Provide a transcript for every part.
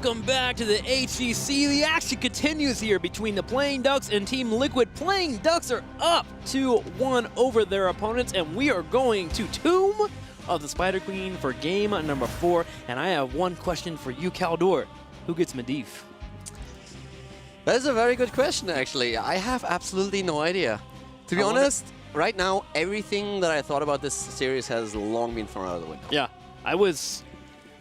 Welcome back to the HGC. The action continues here between the Playing Ducks and Team Liquid. Playing Ducks are up 2-1 over their opponents, and we are going to Tomb of the Spider Queen for game number 4. And I have one question for you, Caldor. Who gets Medivh? That is a very good question, actually. I have absolutely no idea. To be honest, right now, everything that I thought about this series has long been thrown out of the window. Yeah, I was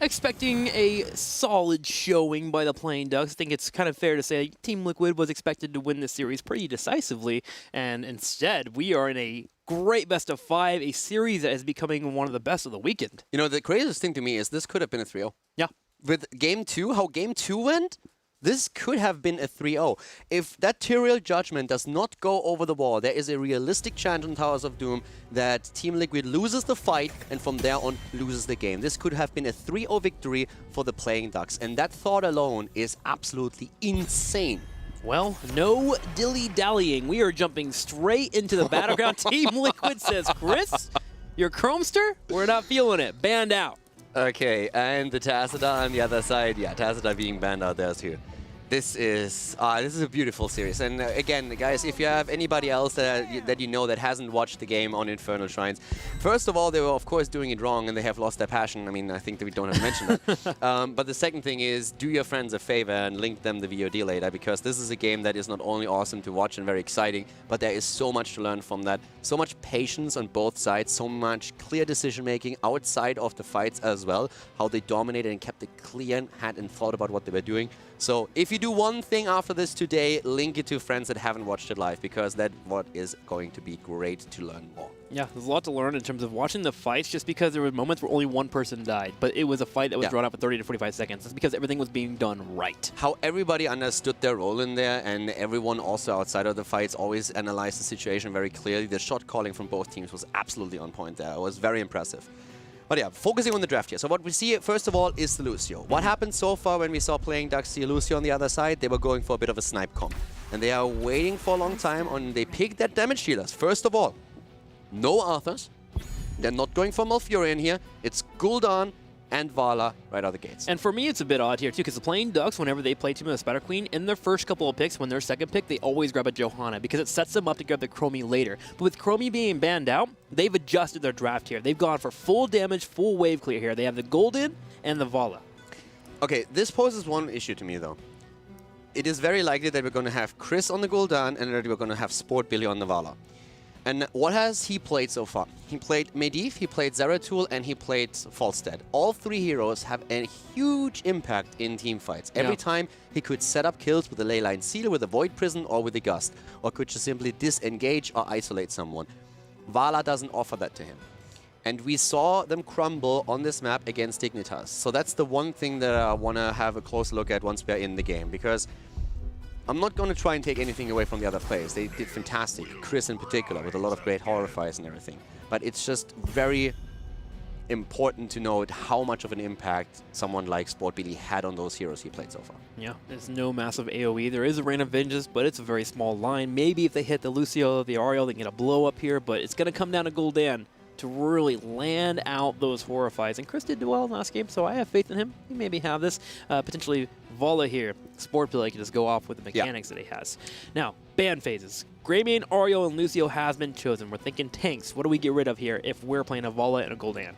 expecting a solid showing by the Playing Ducks. I think it's kind of fair to say Team Liquid was expected to win this series pretty decisively, and instead we are in a great best of 5, a series that is becoming one of the best of the weekend. You know, the craziest thing to me is this could have been a 3-0. Yeah. With Game 2, how Game 2 went, this could have been a 3-0. If that Tyrael judgment does not go over the wall, there is a realistic chance on Towers of Doom that Team Liquid loses the fight and from there on loses the game. This could have been a 3-0 victory for the Playing Ducks, and that thought alone is absolutely insane. Well, no dilly-dallying. We are jumping straight into the battleground. Team Liquid says, Chris, your Chromester? We're not feeling it. Banned out. Okay, and the Tacita on the other side. Yeah, Tacita being banned out there too. This is a beautiful series. And again, guys, if you have anybody else that you know that hasn't watched the game on Infernal Shrines, first of all, they were of course doing it wrong and they have lost their passion. I mean, I think that we don't have to mention that. But the second thing is, do your friends a favor and link them the VOD later, because this is a game that is not only awesome to watch and very exciting, but there is so much to learn from that. So much patience on both sides, so much clear decision making outside of the fights as well, how they dominated and kept a clear head and thought about what they were doing. So if you do one thing after this today, link it to friends that haven't watched it live, because that's what is going to be great to learn more. Yeah, there's a lot to learn in terms of watching the fights, just because there were moments where only one person died, but it was a fight that was drawn out for 30 to 45 seconds. That's because everything was being done right. How everybody understood their role in there, and everyone also outside of the fights always analyzed the situation very clearly. The shot calling from both teams was absolutely on point there. It was very impressive. But yeah, focusing on the draft here. So what we see, first of all, is the Lucio. What happened so far when we saw Playing Ducks see Lucio on the other side? They were going for a bit of a snipe comp. And they are waiting for a long time, and they pick their damage dealers. First of all, no Arthurs. They're not going for Malfurion here. It's Gul'dan and Vala right out the gates. And for me, it's a bit odd here, too, because the Playing Ducks, whenever they play Team of the Spider Queen, in their first couple of picks, when their second pick, they always grab a Johanna, because it sets them up to grab the Chromie later. But with Chromie being banned out, they've adjusted their draft here. They've gone for full damage, full wave clear here. They have the Gul'dan and the Vala. Okay, this poses one issue to me, though. It is very likely that we're going to have Chris on the Gul'dan and that we're going to have Sport Billy on the Vala. And what has he played so far? He played Medivh, he played Zeratul, and he played Falstad. All three heroes have a huge impact in team fights. Every time he could set up kills with a Leyline Seal, with a Void Prison, or with a Gust. Or could just simply disengage or isolate someone. Vala doesn't offer that to him. And we saw them crumble on this map against Dignitas. So that's the one thing that I want to have a close look at once we're in the game. Because I'm not going to try and take anything away from the other players. They did fantastic, Chris in particular, with a lot of great horror fights and everything. But it's just very important to note how much of an impact someone like Sport Billy had on those heroes he played so far. Yeah, there's no massive AoE. There is a Rain of Vengeance, but it's a very small line. Maybe if they hit the Lucio, the Ariel, they can get a blow up here, but it's going to come down to Gul'dan to really land out those horror fights. And Chris did do well in last game, so I have faith in him. He maybe have this. Potentially Vala here. Sport Billy can just go off with the mechanics that he has. Now, ban phases. Greymane, Ariel, and Lucio has been chosen. We're thinking tanks. What do we get rid of here if we're playing a Vala and a Gul'dan?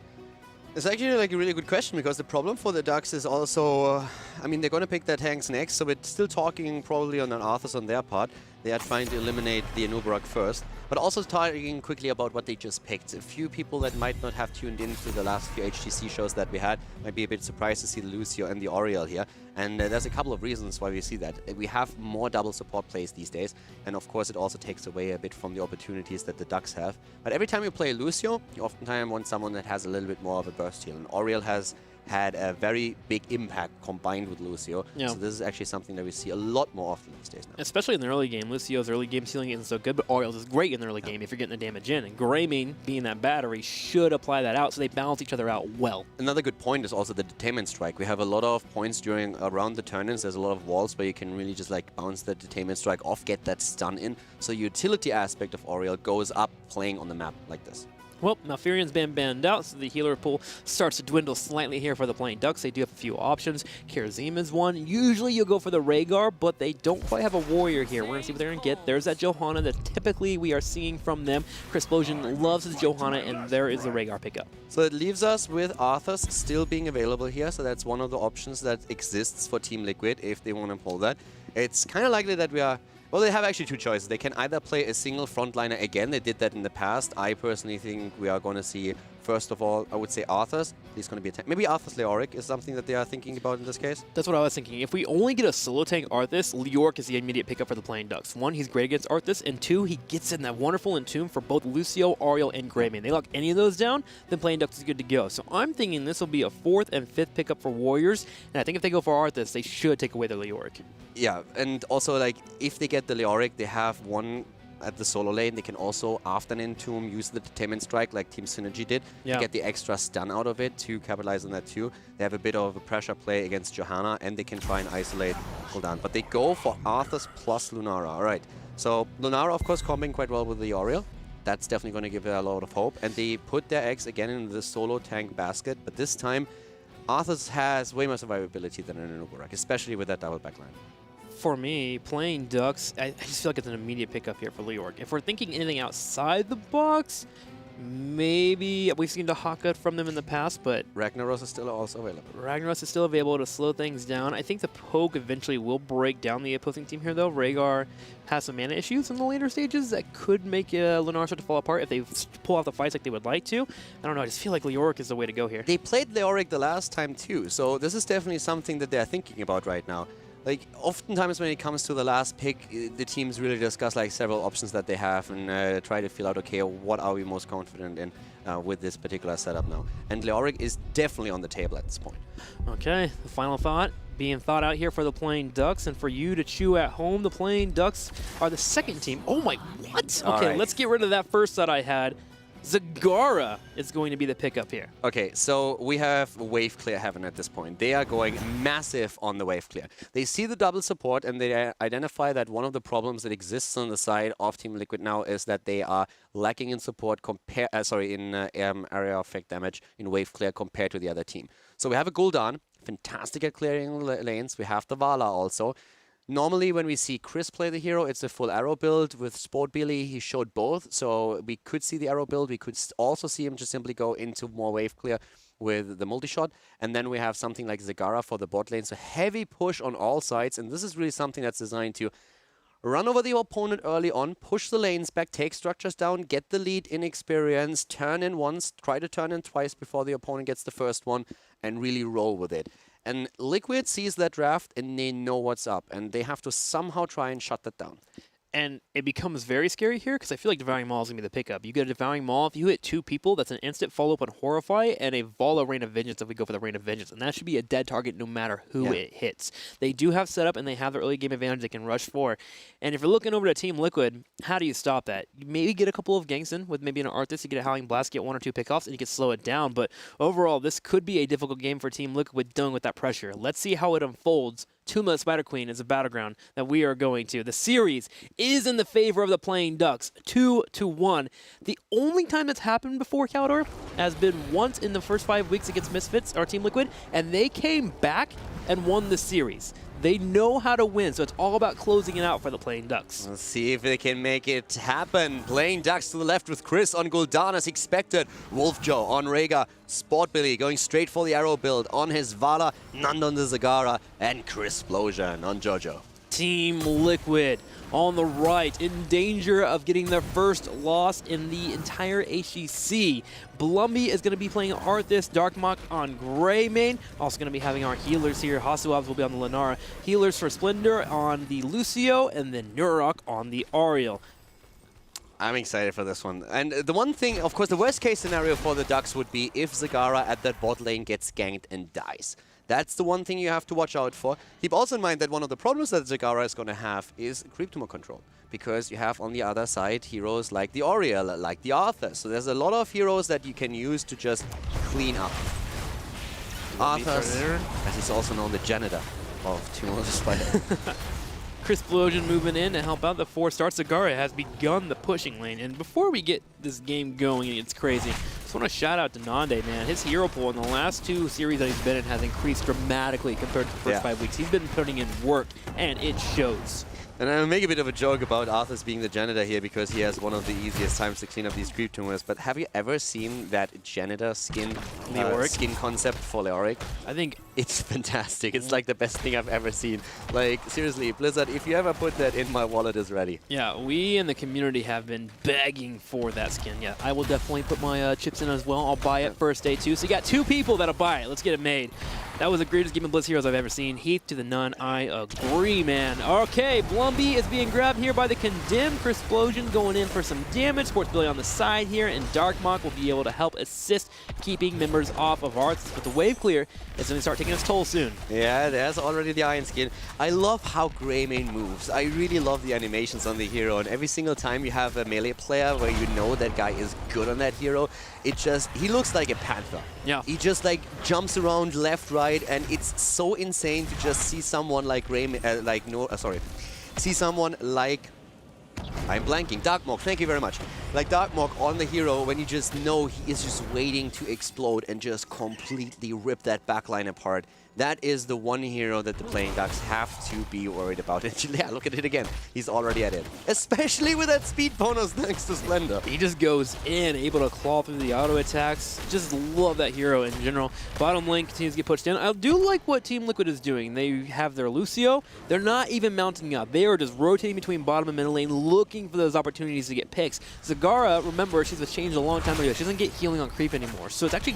It's actually like a really good question, because the problem for the Ducks is also, I mean, they're going to pick their tanks next, so we're still talking probably on an Arthas on their part. They are trying to eliminate the Anub'arak first, but also talking quickly about what they just picked. A few people that might not have tuned into the last few HGC shows that we had might be a bit surprised to see the Lucio and the Oriel here. And there's a couple of reasons why we see that. We have more double support plays these days, and of course it also takes away a bit from the opportunities that the Ducks have. But every time you play Lucio, you oftentimes want someone that has a little bit more of a burst heal. And Oriel has had a very big impact combined with Lucio. Yeah. So this is actually something that we see a lot more often these days now. Especially in the early game. Lucio's early game ceiling isn't so good, but Oriel's is great in the early game if you're getting the damage in. And Greymane, being that battery, should apply that out, so they balance each other out well. Another good point is also the Detainment Strike. We have a lot of points around the turn-ins. There's a lot of walls where you can really just like bounce the Detainment Strike off, get that stun in. So the utility aspect of Oriel goes up playing on the map like this. Well, Malfurion's been banned out, so the healer pool starts to dwindle slightly here here for the Playing Ducks. They do have a few options. Karazim is one. Usually you'll go for the Rhaegar, but they don't quite have a warrior here. We're going to see what they're going to get. There's that Johanna that typically we are seeing from them. Crystplosion loves his Johanna, and there is the Rhaegar pickup. So it leaves us with Arthas still being available here, so that's one of the options that exists for Team Liquid if they want to pull that. It's kind of likely that we are... Well, they have actually two choices. They can either play a single frontliner again. They did that in the past. I personally think we are going to see, first of all, I would say Arthas. He's going to be a tank. Maybe Arthas Leoric is something that they are thinking about in this case. That's what I was thinking. If we only get a solo tank Arthas, Leoric is the immediate pickup for the Playing Ducks. One, he's great against Arthas, and two, he gets in that wonderful Entomb for both Lucio, Ariel, and Greymane. They lock any of those down, then Playing Ducks is good to go. So I'm thinking this will be a 4th and 5th pickup for Warriors, and I think if they go for Arthas, they should take away the Leoric. Yeah, and also, like, if they get the Leoric, they have one at the solo lane. They can also, after an Entomb, use the Determined Strike like Team Synergy did to get the extra stun out of it to capitalize on that too. They have a bit of a pressure play against Johanna, and they can try and isolate Gul'dan. But they go for Arthas plus Lunara. All right, so Lunara, of course, comboing quite well with the Oriel. That's definitely going to give it a lot of hope. And they put their eggs again in the solo tank basket, but this time Arthas has way more survivability than an Uburak, especially with that double backline. For me, Playing Ducks, I just feel like it's an immediate pickup here for Leoric. If we're thinking anything outside the box, maybe we've seen the Haka from them in the past, but Ragnaros is still also available. Ragnaros is still available to slow things down. I think the poke eventually will break down the opposing team here, though. Rhaegar has some mana issues in the later stages that could make Lunara start to fall apart if they pull off the fights like they would like to. I don't know, I just feel like Leoric is the way to go here. They played Leoric the last time, too, so this is definitely something that they're thinking about right now. Like, oftentimes when it comes to the last pick, the teams really discuss like several options that they have and try to feel out, okay, what are we most confident in with this particular setup now. And Leoric is definitely on the table at this point. Okay, the final thought being thought out here for the Playing Ducks, and for you to chew at home, the Playing Ducks are the second team. Oh my, what? Okay, let's get rid of that first thought I had. Zagara is going to be the pickup here. Okay, so we have wave clear heaven at this point. They are going massive on the wave clear. They see the double support and they identify that one of the problems that exists on the side of Team Liquid now is that they are lacking in support in area effect damage in wave clear compared to the other team. So we have a Gul'dan, fantastic at clearing lanes. We have the Vala also. Normally, when we see Chris play the hero, it's a full arrow build. With Sport Billy, he showed both, so we could see the arrow build. We could also see him just simply go into more wave clear with the multi-shot. And then we have something like Zagara for the bot lane. So heavy push on all sides, and this is really something that's designed to run over the opponent early on, push the lanes back, take structures down, get the lead in experience, turn in once, try to turn in twice before the opponent gets the first one, and really roll with it. And Liquid sees that draft and they know what's up, and they have to somehow try and shut that down. And it becomes very scary here because I feel like Devouring Maul is going to be the pickup. You get a Devouring Maul, if you hit 2 people, that's an instant follow-up on Horrify and a Vala Rain of Vengeance if we go for the Rain of Vengeance. And that should be a dead target no matter who it hits. They do have setup and they have the early game advantage they can rush for. And if you're looking over to Team Liquid, how do you stop that? You maybe get a couple of ganks in with maybe an Arthas, you get a Howling Blast, get 1 or 2 pickoffs, and you can slow it down. But overall, this could be a difficult game for Team Liquid dealing with that pressure. Let's see how it unfolds. Tomb of the Spider Queen is a battleground that we are going to. The series is in the favor of the Playing Ducks, 2-1. The only time that's happened before, Caldor, has been once in the first 5 weeks against Misfits, our Team Liquid, and they came back and won the series. They know how to win, so it's all about closing it out for the Playing Ducks. Let's see if they can make it happen. Playing Ducks to the left with Chris on Gul'dan as expected. Wolfjo on Rhaegar. Sport Billy going straight for the arrow build on his Vala. None on the Zagara. And Crystplosion on Jojo. Team Liquid on the right, in danger of getting their first loss in the entire HGC. Blumby is going to be playing Arthas, Darkmok on Greymane. Also going to be having our healers here. Hasuabs will be on the Lunara. Healers for Splendor on the Lucio, and then Nurok on the Ariel. I'm excited for this one. And the one thing, of course, the worst case scenario for the Ducks would be if Zagara at that bot lane gets ganked and dies. That's the one thing you have to watch out for. Keep also in mind that one of the problems that Zagara is going to have is creep tumor control, because you have on the other side heroes like the Oriel, like the Arthur. So there's a lot of heroes that you can use to just clean up. Arthas, as he's also known, the janitor of Tomb of the Spider. Crystplosion moving in to help out the 4-star. Zagara has begun the pushing lane. And before we get this game going, it's crazy. just want to shout out to Nande, man. His hero pool in the last 2 series that he's been in has increased dramatically compared to the first 5 weeks. He's been putting in work, and it shows. And I make a bit of a joke about Arthas being the janitor here because he has one of the easiest times to clean up these creep tumors. But have you ever seen that janitor skin concept for Leoric? I think it's fantastic. It's like the best thing I've ever seen. Like, seriously, Blizzard, if you ever put that in, my wallet is ready. Yeah, we in the community have been begging for that skin. Yeah, I will definitely put my chips in as well. I'll buy it first day too. So you got 2 people that'll buy it. Let's get it made. That was the greatest game of Blizz Heroes I've ever seen. Heath to the none. I agree, man. Okay, Blumby is being grabbed here by the Condemned. Explosion going in for some damage. Sports Billy on the side here, and Darkmok will be able to help assist keeping members off of Arts. But the wave clear is going to start taking its toll soon. Yeah, there's already the Iron Skin. I love how Greymane moves. I really love the animations on the hero, and every single time you have a melee player where you know that guy is good on that hero, he looks like a panther. Yeah. He just like jumps around left, right, and it's so insane to just see someone like see someone like, I'm blanking, Darkmok, thank you very much. Like Darkmok on the hero when you just know he is just waiting to explode and just completely rip that backline apart. That is the one hero that the playing Ducks have to be worried about. And yeah, look at it again. He's already at it. Especially with that speed bonus thanks to Splendor. He just goes in, able to claw through the auto attacks. Just love that hero in general. Bottom lane continues to get pushed in. I do like what Team Liquid is doing. They have their Lucio. They're not even mounting up. They are just rotating between bottom and middle lane, looking for those opportunities to get picks. Zagara, remember, she's changed a long time ago. She doesn't get healing on creep anymore. So it's actually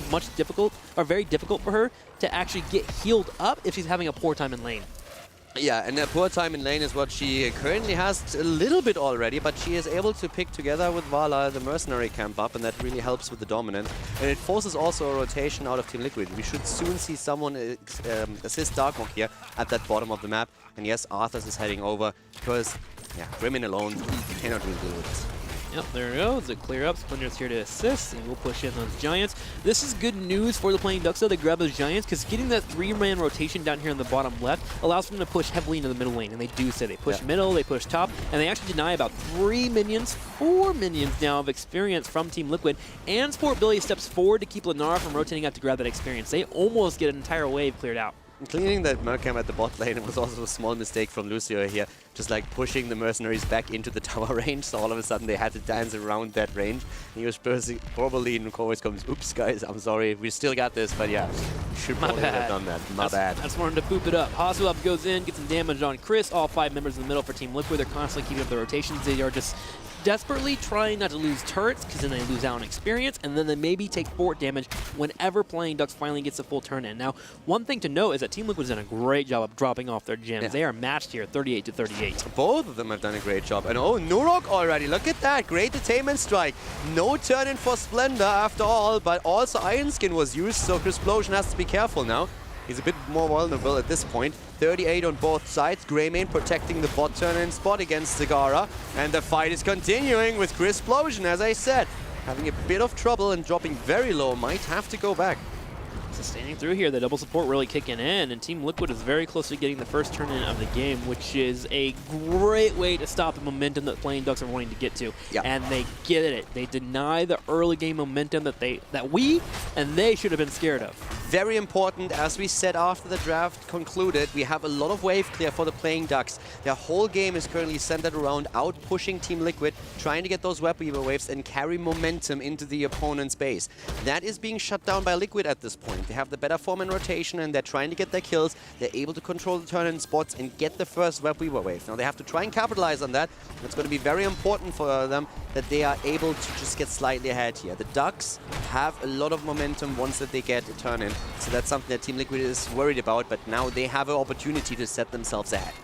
very difficult for her to actually get healed up if she's having a poor time in lane. Yeah, and a poor time in lane is what she currently has a little bit already, but she is able to pick together with Vala the mercenary camp up, and that really helps with the dominant. And it forces also a rotation out of Team Liquid. We should soon see someone assist Darkmok here at that bottom of the map. And yes, Arthas is heading over because, yeah, Grimmin alone, he cannot really deal with this. Yep, there it goes. It clear up. Splinter's here to assist, and we'll push in those Giants. This is good news for the playing Ducks, though. They grab those Giants, because getting that 3-man rotation down here in the bottom left allows them to push heavily into the middle lane, and they do so. They push middle, they push top, and they actually deny about 4 minions now of experience from Team Liquid, and Sport Billy steps forward to keep Lenara from rotating up to grab that experience. They almost get an entire wave cleared out. Cleaning that Mercam at the bot lane was also a small mistake from Lucio here, just like pushing the mercenaries back into the tower range, so all of a sudden they had to dance around that range. He was probably in Corvus comes, oops guys, I'm sorry, we still got this, but yeah, should probably have done that. My bad. I just wanted to boop it up. Hasulab goes in, gets some damage on Chris. All 5 members in the middle for Team Liquid. They're constantly keeping up the rotations. They are just desperately trying not to lose turrets, because then they lose out on experience, and then they maybe take fort damage whenever playing Ducks finally gets a full turn in. Now, one thing to note is that Team Liquid has done a great job of dropping off their gems. Yeah. They are matched here, 38 to 38. Both of them have done a great job. And oh, Nurok already, look at that, great attainment strike. No turn in for Splendor after all, but also Iron Skin was used, so Explosion has to be careful now. He's a bit more vulnerable at this point. 38 on both sides. Greymane protecting the bot turn in spot against Zagara. And the fight is continuing with Explosion, as I said. Having a bit of trouble and dropping very low. Might have to go back. Sustaining through here, the double support really kicking in, and Team Liquid is very close to getting the first turn in of the game, which is a great way to stop the momentum that playing Ducks are wanting to get to. Yep. And they get it. They deny the early game momentum that we and they should have been scared of. Very important, as we said after the draft concluded, we have a lot of wave clear for the playing Ducks. Their whole game is currently centered around out-pushing Team Liquid, trying to get those Web Weaver waves and carry momentum into the opponent's base. That is being shut down by Liquid at this point. They have the better form and rotation, and they're trying to get their kills. They're able to control the turn-in spots and get the first Web Weaver wave. Now they have to try and capitalize on that. It's going to be very important for them that they are able to just get slightly ahead here. The Ducks have a lot of momentum once that they get a turn-in, so that's something that Team Liquid is worried about, but now they have an opportunity to set themselves ahead.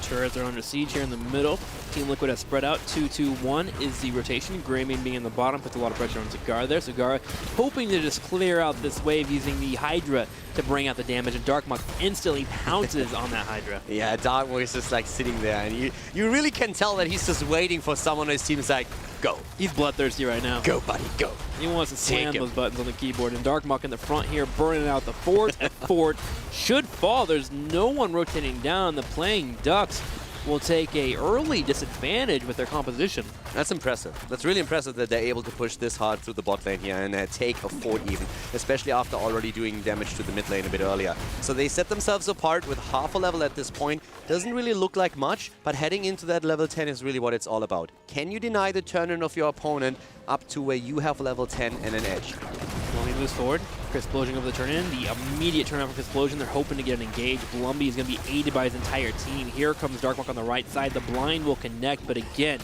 Turrets are under siege here in the middle. Team Liquid has spread out. 2-2-1 is the rotation. Greymane being in the bottom puts a lot of pressure on Zagara there. Zagara hoping to just clear out this wave using the Hydra to bring out the damage, and Darkmok instantly pounces on that Hydra. Yeah, Darkmok is just like sitting there, and you really can tell that he's just waiting for someone on his team. Is like, go. He's bloodthirsty right now. Go, buddy, go. He wants to slam those buttons on the keyboard, and Darkmok in the front here burning out the fort, and fort should fall. There's no one rotating down. The playing Ducks will take a early disadvantage with their composition. That's impressive. That's really impressive that they're able to push this hard through the bot lane here and take a fort even, especially after already doing damage to the mid lane a bit earlier. So they set themselves apart with half a level at this point. Doesn't really look like much, but heading into that level 10 is really what it's all about. Can you deny the turn-in of your opponent up to where you have level 10 and an edge? When he moves forward, Crystplosion over the turn-in, the immediate turn-out for Crystplosion, they're hoping to get an engage. Blumby is going to be aided by his entire team. Here comes Darkmark on the right side. The blind will connect, but again,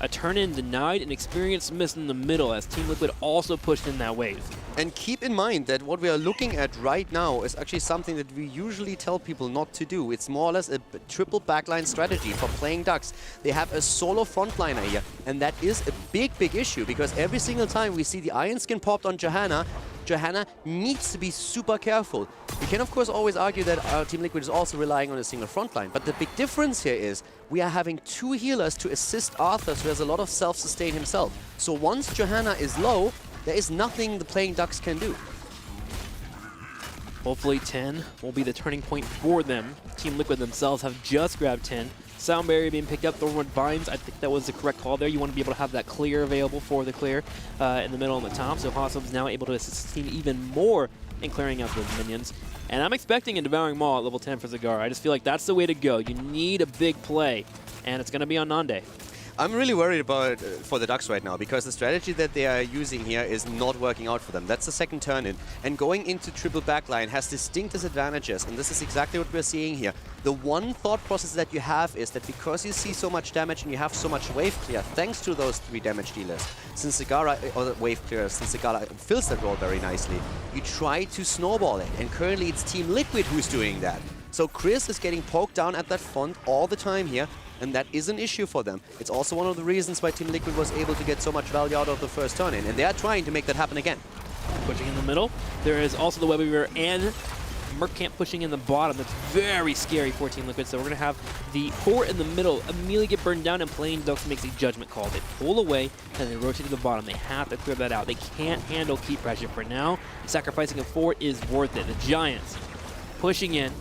a turn-in denied, and experience missed in the middle as Team Liquid also pushed in that wave. And keep in mind that what we are looking at right now is actually something that we usually tell people not to do. It's more or less a triple backline strategy for playing Ducks. They have a solo frontliner here, and that is a big, big issue because every single time we see the Iron Skin popped on Johanna, Johanna needs to be super careful. We can of course always argue that our Team Liquid is also relying on a single frontline, but the big difference here is we are having two healers to assist Arthur, who has a lot of self-sustain himself. So once Johanna is low, there is nothing the playing Ducks can do. Hopefully 10 will be the turning point for them. Team Liquid themselves have just grabbed 10. Sound Barrier being picked up, Thornwood Vines, I think that was the correct call there. You want to be able to have that clear available for the clear in the middle and the top, so Hossum's now able to assist the team even more in clearing out those minions. And I'm expecting a Devouring Maw at level 10 for Zagara. I just feel like that's the way to go. You need a big play, and it's going to be on Nande. I'm really worried about for the Ducks right now because the strategy that they are using here is not working out for them. That's the second turn in. And going into triple backline has distinct disadvantages, and this is exactly what we're seeing here. The one thought process that you have is that because you see so much damage and you have so much wave clear, thanks to those 3 damage dealers, since Zagara, or wave clear, since Zagara fills that role very nicely, you try to snowball it. And currently it's Team Liquid who's doing that. So Chris is getting poked down at that front all the time here, and that is an issue for them. It's also one of the reasons why Team Liquid was able to get so much value out of the first turn-in, and they are trying to make that happen again. Pushing in the middle. There is also the Web Weaver and Mercamp pushing in the bottom. That's very scary for Team Liquid, so we're going to have the fort in the middle immediately get burned down, and Playing Ducks makes a judgment call. They pull away, and they rotate to the bottom. They have to clear that out. They can't handle keep pressure. For now, sacrificing a fort is worth it. The Giants pushing in.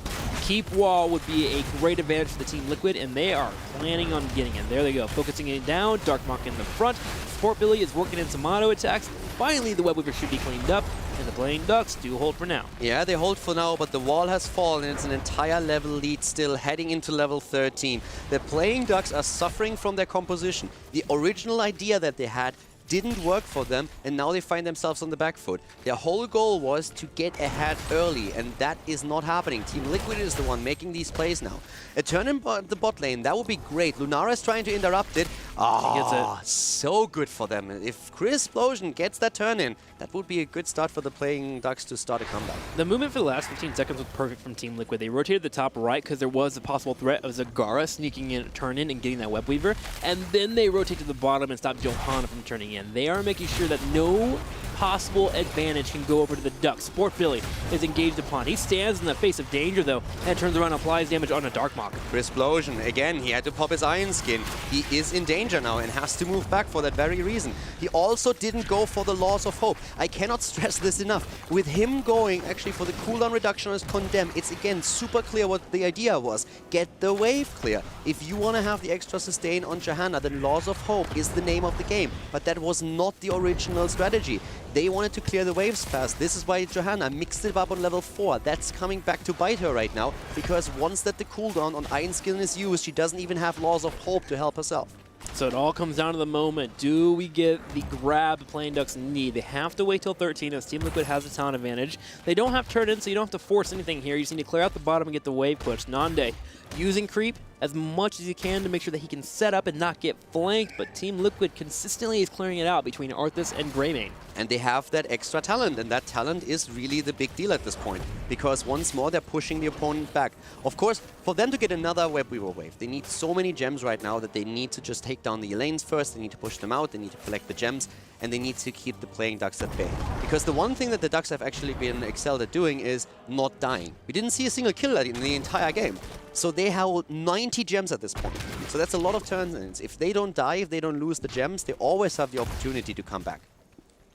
Keep wall would be a great advantage for the Team Liquid, and they are planning on getting it. There they go, focusing it down. Darkmark in the front. Sport Billy is working in some auto attacks. Finally, the Web Weaver should be cleaned up, and the Playing Ducks do hold for now. Yeah, they hold for now, but the wall has fallen, and it's an entire level lead still heading into level 13. The Playing Ducks are suffering from their composition. The original idea that they had didn't work for them, and now they find themselves on the back foot. Their whole goal was to get ahead early, and that is not happening. Team Liquid is the one making these plays now. A turn in the bot lane, that would be great. Lunara is trying to interrupt it. Ah, so good for them. If Crystplosion gets that turn in, that would be a good start for the Playing Ducks to start a comeback. The movement for the last 15 seconds was perfect from Team Liquid. They rotated the top right because there was a possible threat of Zagara sneaking in, turn in, and getting that Web Weaver. And then they rotate to the bottom and stop Johanna from turning in. They are making sure that no possible advantage can go over to the Ducks. Sport Billy is engaged upon. He stands in the face of danger, though, and turns around and applies damage on a Darkmark. Crystplosion, again, he had to pop his Iron Skin. He is in danger now and has to move back for that very reason. He also didn't go for the Laws of Hope. I cannot stress this enough. With him going actually for the cooldown reduction on his Condemn, it's again super clear what the idea was. Get the wave clear. If you want to have the extra sustain on Johanna, then Laws of Hope is the name of the game. But that was not the original strategy. They wanted to clear the waves fast. This is why Johanna mixed it up on level 4. That's coming back to bite her right now, because once that the cooldown on Iron Skin is used, she doesn't even have Laws of Hope to help herself. So it all comes down to the moment. Do we get the grab the Playing Ducks need? They have to wait till 13 as Team Liquid has the talent advantage. They don't have turn-in, so you don't have to force anything here. You just need to clear out the bottom and get the wave push. Nande using creep as much as you can to make sure that he can set up and not get flanked, but Team Liquid consistently is clearing it out between Arthas and Greymane. And they have that extra talent, and that talent is really the big deal at this point, because once more they're pushing the opponent back. Of course, for them to get another Web Weaver wave, they need so many gems right now that they need to just take down the Elaines first, they need to push them out, they need to collect the gems, and they need to keep the Playing Ducks at bay. Because the one thing that the Ducks have actually been excelled at doing is not dying. We didn't see a single kill in the entire game. So they hold 90 gems at this point. So that's a lot of turns. If they don't die, if they don't lose the gems, they always have the opportunity to come back.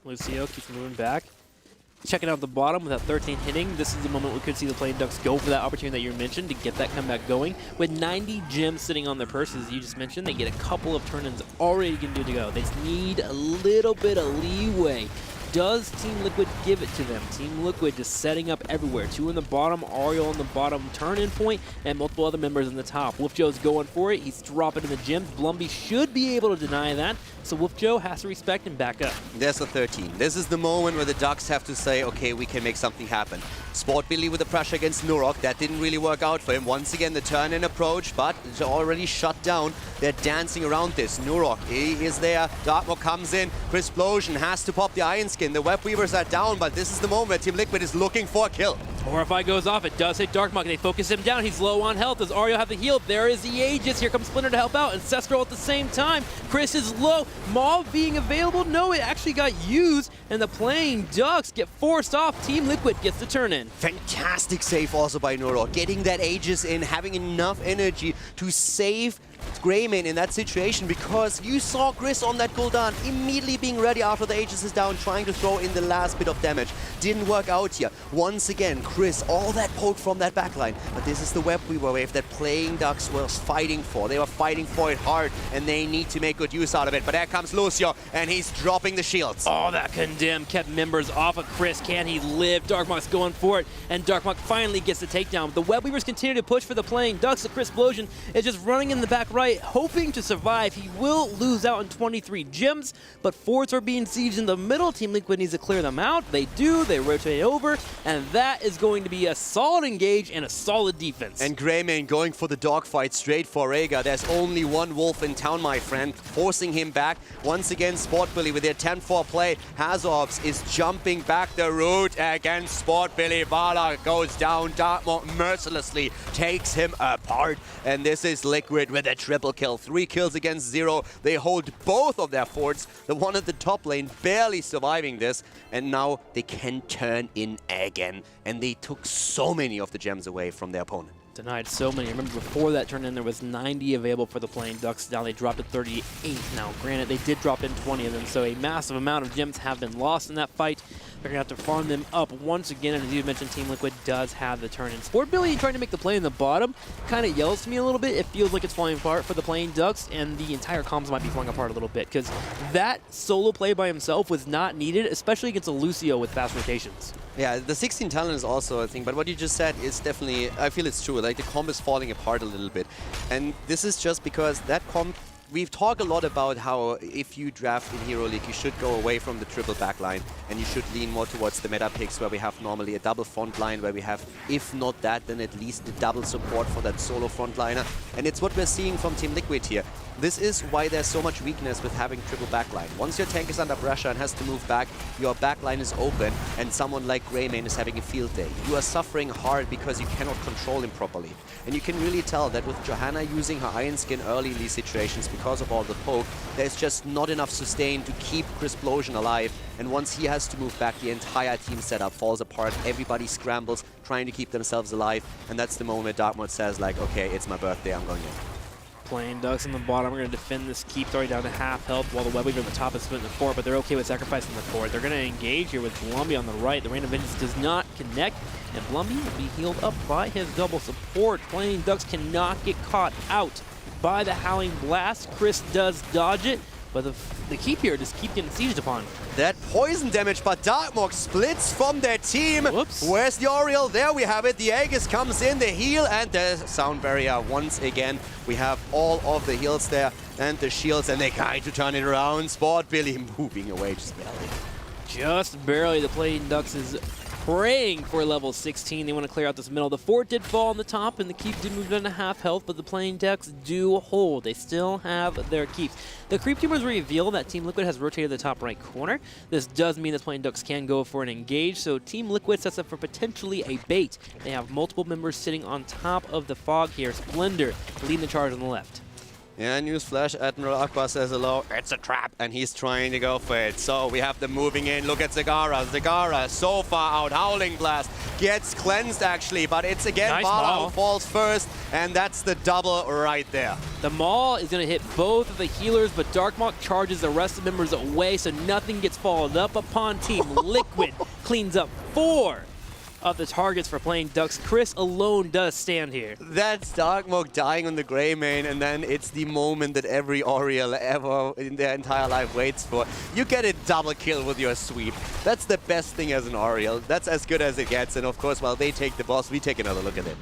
Lucio keeps moving back. checking out the bottom with that 13 hitting. This is the moment we could see the Playing Ducks go for that opportunity that you mentioned to get that comeback going. With 90 gems sitting on their purses, you just mentioned, they get a couple of turn-ins already good to go. They just need a little bit of leeway. Does Team Liquid give it to them? Team Liquid just setting up everywhere. 2 in the bottom, Ariel on the bottom turn-in point, and multiple other members in the top. Wolf Joe's going for it. He's dropping in the gems. Blumby should be able to deny that, so Wolf Joe has to respect and back up. There's a 13. This is the moment where the Ducks have to say, okay, we can make something happen. Sport Billy with the pressure against Nurok. That didn't really work out for him. Once again, the turn-in approach, but it's already shut down. They're dancing around this. Nurok, he is there. Darkmore comes in. Chrisplosion has to pop the Iron Skin. The Web Weavers are down, but this is the moment where Team Liquid is looking for a kill. Horrify goes off. It does hit Darkmok. They focus him down. He's low on health. Does Ariel have the heal? There is the Aegis. Here comes Splinter to help out, and Cestro at the same time. Chris is low. Mauve being available. No, it actually got used, and the Playing Ducks get forced off. Team Liquid gets the turn in. Fantastic save also by Nurok. Getting that Aegis in, having enough energy to save Greymane in that situation, because you saw Chris on that Gul'dan immediately being ready after the Aegis is down, trying to throw in the last bit of damage. Didn't work out here. Once again, Chris, all that poke from that backline. But this is the Web Weaver wave that Playing Ducks was fighting for. They were fighting for it hard, and they need to make good use out of it. But there comes Lucio, and he's dropping the shields. Oh, that Condemn kept members off of Chris. Can he live? Darkmock's going for it, and Darkmock finally gets the takedown. The Web Weavers continue to push for the Playing Ducks. The Chrisplosion is just running in the back right, hoping to survive. He will lose out on 23 gems, but forts are being sieged in the middle. Team Liquid needs to clear them out. They do. They rotate over, and that is going to be a solid engage and a solid defense. And Greymane going for the dogfight straight for Rhaegar. There's only one wolf in town, my friend, forcing him back. Once again, Sport Billy with their 10-4 play. Hazorbs is jumping back the route against Sport Billy. Vala goes down. Dartmoor mercilessly takes him apart. And this is Liquid with a triple kill. 3 kills against 0. They hold both of their forts. The one at the top lane barely surviving this. And now they can turn in again. And they took so many of the gems away from their opponent. Denied so many. Remember, before that turn in, there was 90 available for the Playing Ducks. Now they dropped to 38 now. Granted, they did drop in 20 of them, so a massive amount of gems have been lost in that fight. They're going to have to farm them up once again, and as you mentioned, Team Liquid does have the turn in. Sport Billy trying to make the play in the bottom kind of yells to me a little bit. It feels like it's falling apart for the Playing Ducks, and the entire comms might be falling apart a little bit, because that solo play by himself was not needed, especially against a Lucio with fast rotations. Yeah, the 16 talent is also a thing, but what you just said is definitely, I feel it's true. Like, the comp is falling apart a little bit. And this is just because that comp, we've talked a lot about how if you draft in Hero League, you should go away from the triple backline and you should lean more towards the meta picks where we have normally a double front line, where we have, if not that, then at least the double support for that solo frontliner. And it's what we're seeing from Team Liquid here. This is why there's so much weakness with having triple backline. Once your tank is under pressure and has to move back, your backline is open, and someone like Greymane is having a field day. You are suffering hard because you cannot control him properly. And you can really tell that with Johanna using her Iron Skin early in these situations because of all the poke, there's just not enough sustain to keep Chrisplosion alive. And once he has to move back, the entire team setup falls apart. Everybody scrambles, trying to keep themselves alive. And that's the moment Darkmore says, like, okay, it's my birthday, I'm going in. Playing Ducks in the bottom. We're going to defend this keep, already down to half health, while the Web Weaver at the top is splitting the fort, but they're okay with sacrificing the fort. They're going to engage here with Blumby on the right. The Rain of Vengeance does not connect, and Blumby will be healed up by his double support. Playing Ducks cannot get caught out by the Howling Blast. Chris does dodge it, but the keep here just keep getting sieged upon. That poison damage, but Darkmok splits from their team. Whoops. Where's the Oriel? There we have it. The Aegis comes in, the heal, and the sound barrier once again. We have all of the heals there and the shields, and they kind to turn it around. Sport Billy moving away just barely. Just barely. The Playing Ducks is praying for level 16. They want to clear out this middle. The fort did fall on the top, and the keep did move down to half health, but the Playing Ducks do hold. They still have their keeps. The creep team was revealed that Team Liquid has rotated the top right corner. This does mean that Playing Ducks can go for an engage, so Team Liquid sets up for potentially a bait. They have multiple members sitting on top of the fog here. Splendor leading the charge on the left. Yeah, newsflash, Admiral Akbar says hello. It's a trap, and he's trying to go for it. So we have them moving in. Look at Zagara. Zagara so far out. Howling Blast gets cleansed, actually, but it's again Nice Vala maul. who falls first, and that's the double right there. The maul is going to hit both of the healers, but Darkmok charges the rest of the members away, so nothing gets followed up upon. Team Liquid cleans up 4 of the targets for playing Ducks. Chris alone does stand here. That's Darkmok dying on the Grey main, and then it's the moment that every Oriel ever in their entire life waits for. You get a double kill with your sweep. That's the best thing as an Oriel. That's as good as it gets, and of course, while they take the boss, we take another look at it.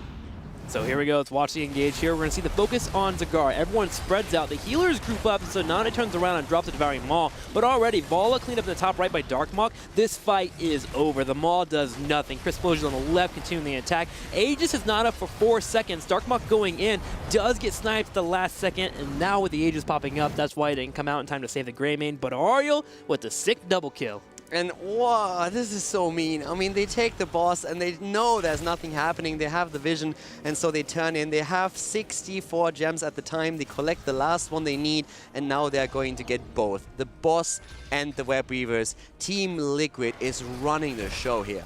So here we go. Let's watch the engage here. We're going to see the focus on Zagara. Everyone spreads out. The healers group up, and so Nane turns around and drops the Devouring Maul. But already, Vala cleaned up in the top right by Darkmok. This fight is over. The Maul does nothing. Chris Explosion on the left, continuing the attack. Aegis is not up for 4 seconds. Darkmok going in, does get sniped at the last second, and now with the Aegis popping up, that's why it didn't come out in time to save the Grey main. But Ariel with the sick double kill. And wow, this is so mean. I mean, they take the boss and they know there's nothing happening. They have the vision, and so they turn in. They have 64 gems at the time. They collect the last one they need, and now they're going to get both. The boss and the Web Weavers. Team Liquid is running the show here.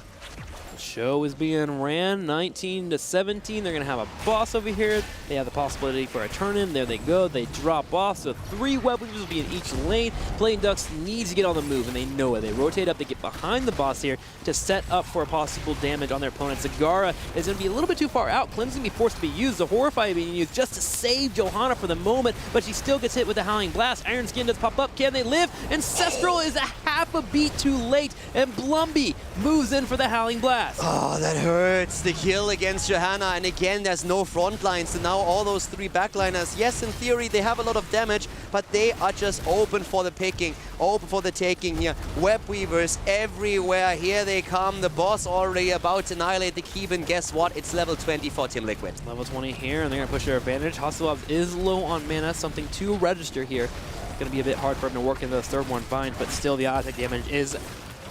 Show is being ran 19 to 17. They're going to have a boss over here. They have the possibility for a turn-in. There they go. They drop off. So 3 Web Weavers will be in each lane. Playing Ducks needs to get on the move, and they know it. They rotate up. They get behind the boss here to set up for a possible damage on their opponent. Zagara is going to be a little bit too far out. Clem's going to be forced to be used. The Horrify being used just to save Johanna for the moment, but she still gets hit with the Howling Blast. Iron Skin does pop up. Can they live? Ancestral is a half a beat too late, and Blumby moves in for the Howling Blast. Oh, that hurts. The kill against Johanna, and again, there's no front line, so now all those 3 backliners, yes, in theory, they have a lot of damage, but they are just open for the picking, open for the taking here. Web Weavers everywhere. Here they come. The boss already about to annihilate the keep, and guess what? It's level 20 for Team Liquid. Level 20 here, and they're going to push their advantage. Hasselhoff is low on mana, something to register here. It's going to be a bit hard for him to work into the third one fine, but still the auto attack damage is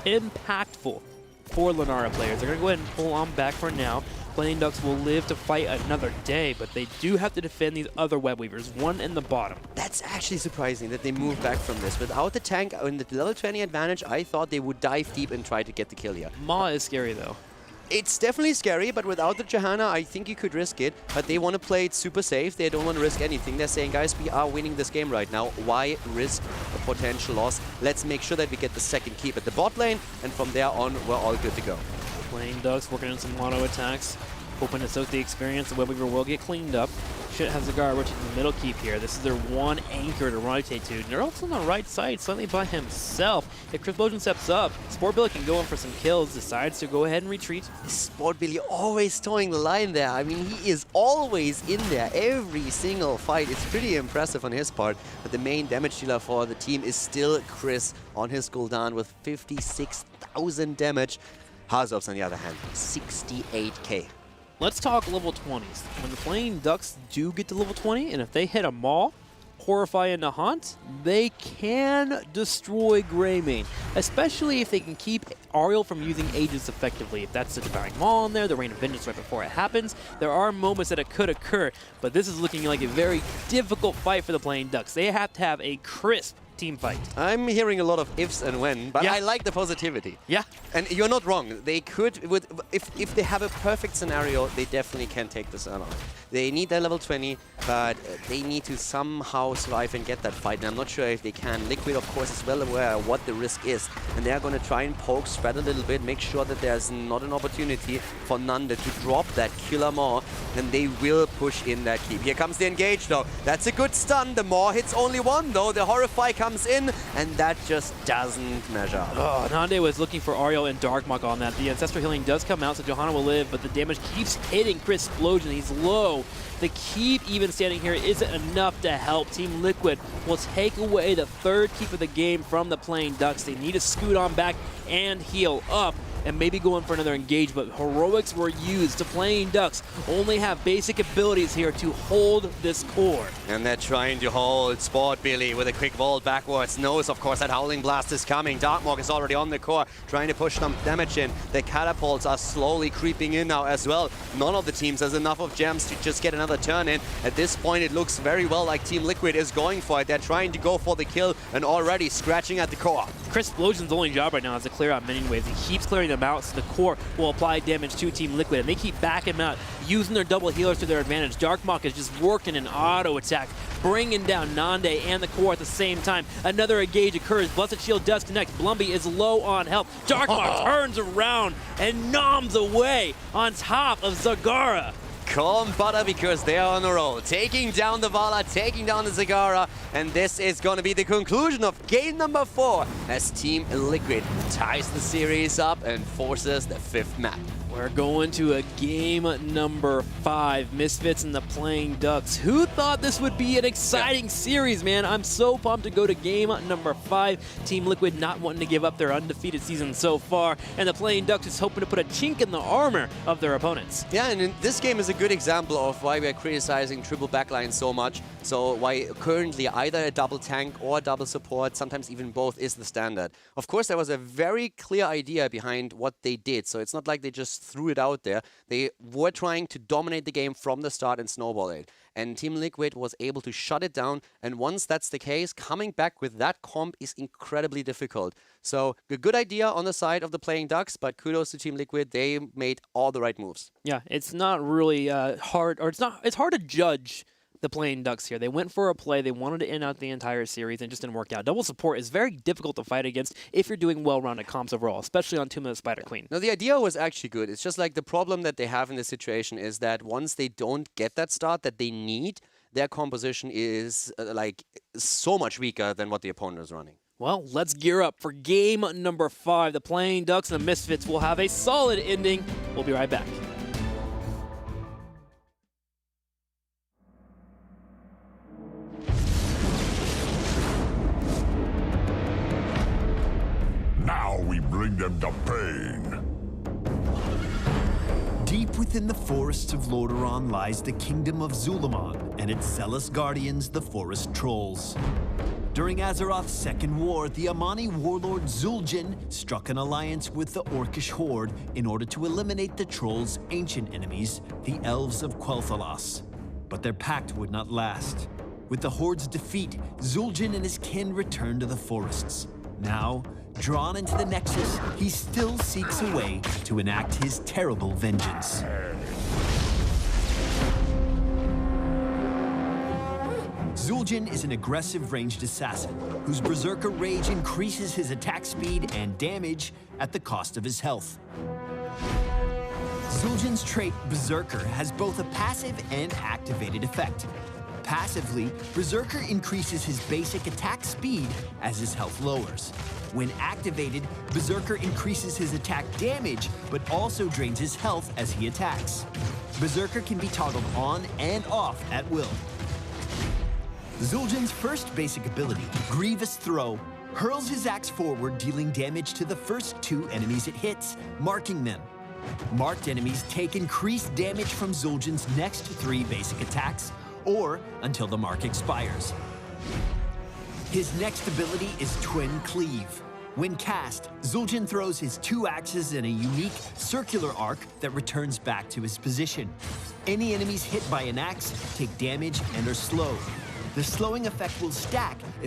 impactful for Lunara players. They're going to go ahead and pull on back for now. Playing Ducks will live to fight another day, but they do have to defend these other Web Weavers, one in the bottom. That's actually surprising that they moved back from this. Without the tank and the level 20 advantage, I thought they would dive deep and try to get the kill here. Ma is scary though. It's definitely scary, but without the Johanna, I think you could risk it. But they want to play it super safe. They don't want to risk anything. They're saying, guys, we are winning this game right now. Why risk a potential loss? Let's make sure that we get the second keep at the bot lane, and from there on, we're all good to go. Playing Ducks, working on some auto attacks, hoping to soak the experience. The Web Weaver will get cleaned up. Should have Zagara rotate to the middle keep here. This is their one anchor to rotate to. Nerl's on the right side, slightly by himself. If Chris Bojan steps up, Sport Billy can go in for some kills, decides to go ahead and retreat. Sport Billy always towing the line there. I mean, he is always in there every single fight. It's pretty impressive on his part. But the main damage dealer for the team is still Chris on his Gul'dan with 56,000 damage. Hazov's on the other hand, 68k. Let's talk level 20s. When the playing Ducks do get to level 20, and if they hit a Maul, Horrify, and Nahant, they can destroy Greymane, especially if they can keep Ariel from using Aegis effectively. If that's the Devouring Maul in there, the Rain of Vengeance right before it happens, there are moments that it could occur, but this is looking like a very difficult fight for the playing Ducks. They have to have a crisp team fight. I'm hearing a lot of ifs and when, but yeah. I like the positivity. Yeah. And you're not wrong. They could, if they have a perfect scenario, they definitely can take this on. They need their level 20, but they need to somehow survive and get that fight. And I'm not sure if they can. Liquid, of course, is well aware of what the risk is. And they're going to try and poke, spread a little bit, make sure that there's not an opportunity for Nanda to drop that killer Maw. And they will push in that keep. Here comes the engage, though. That's a good stun. The Maw hits only one, though. The Horrify comes in, and that just doesn't measure. Oh, Nande was looking for Ariel and Darkmok on that. The Ancestral Healing does come out, so Johanna will live, but the damage keeps hitting Chris Explosion. He's low. The keep even standing here isn't enough to help. Team Liquid will take away the third keep of the game from the playing Ducks. They need to scoot on back and heal up. and maybe going for another engage, but heroics were used. To Playing Ducks only have basic abilities here to hold this core. And they're trying to hold Sport Billy with a quick vault backwards. Knows, of course, that Howling Blast is coming. Darkmork is already on the core, trying to push some damage in. The catapults are slowly creeping in now as well. None of the teams has enough of gems to just get another turn in. At this point, it looks very well like Team Liquid is going for it. They're trying to go for the kill and already scratching at the core. Crystplosion's only job right now is to clear out minion waves. He keeps clearing them out, so the core will apply damage to Team Liquid, and they keep backing them out, using their double healers to their advantage. Darkmok is just working an auto attack, bringing down Nande and the core at the same time. Another engage occurs. Blessed Shield does connect. Blumby is low on health. Darkmok turns around and noms away on top of Zagara. Calm butter, because they are on a roll. Taking down the Vala, taking down the Zagara, and this is going to be the conclusion of game number 4 as Team Liquid ties the series up and forces the 5th map. We're going to a game number 5. Misfits and the Playing Ducks. Who thought this would be an exciting series, man? I'm so pumped to go to game number 5. Team Liquid not wanting to give up their undefeated season so far, and the Playing Ducks is hoping to put a chink in the armor of their opponents. Yeah, and this game is a good example of why we're criticizing triple backline so much. So why currently either a double tank or a double support, sometimes even both, is the standard. Of course, there was a very clear idea behind what they did, so it's not like they just threw it out there. They were trying to dominate the game from the start and snowball it. And Team Liquid was able to shut it down. And once that's the case, coming back with that comp is incredibly difficult. So a good idea on the side of the Playing Ducks, but kudos to Team Liquid. They made all the right moves. Yeah, it's not really hard, or it's hard to judge the Playing Ducks here. They went for a play. They wanted to end out the entire series and it just didn't work out. Double support is very difficult to fight against if you're doing well-rounded comps overall, especially on Tomb of the Spider Queen. No, the idea was actually good. It's just like the problem that they have in this situation is that once they don't get that start that they need, their composition is like so much weaker than what the opponent is running. Well, let's gear up for game number 5. The Playing Ducks and the Misfits will have a solid ending. We'll be right back. Now we bring them to pain. Deep within the forests of Lordaeron lies the kingdom of Zul'Aman and its zealous guardians, the Forest Trolls. During Azeroth's Second War, the Amani warlord Zul'jin struck an alliance with the Orcish Horde in order to eliminate the Trolls' ancient enemies, the Elves of Quel'Thalas. But their pact would not last. With the Horde's defeat, Zul'jin and his kin returned to the forests. Now, drawn into the Nexus, he still seeks a way to enact his terrible vengeance. Zul'jin is an aggressive ranged assassin whose Berserker Rage increases his attack speed and damage at the cost of his health. Zul'jin's trait, Berserker, has both a passive and activated effect. Passively, Berserker increases his basic attack speed as his health lowers. When activated, Berserker increases his attack damage, but also drains his health as he attacks. Berserker can be toggled on and off at will. Zul'jin's first basic ability, Grievous Throw, hurls his axe forward, dealing damage to the first 2 enemies it hits, marking them. Marked enemies take increased damage from Zul'jin's next 3 basic attacks, or until the mark expires. His next ability is Twin Cleave. When cast, Zul'jin throws his 2 axes in a unique circular arc that returns back to his position. Any enemies hit by an axe take damage and are slowed. The slowing effect will stack if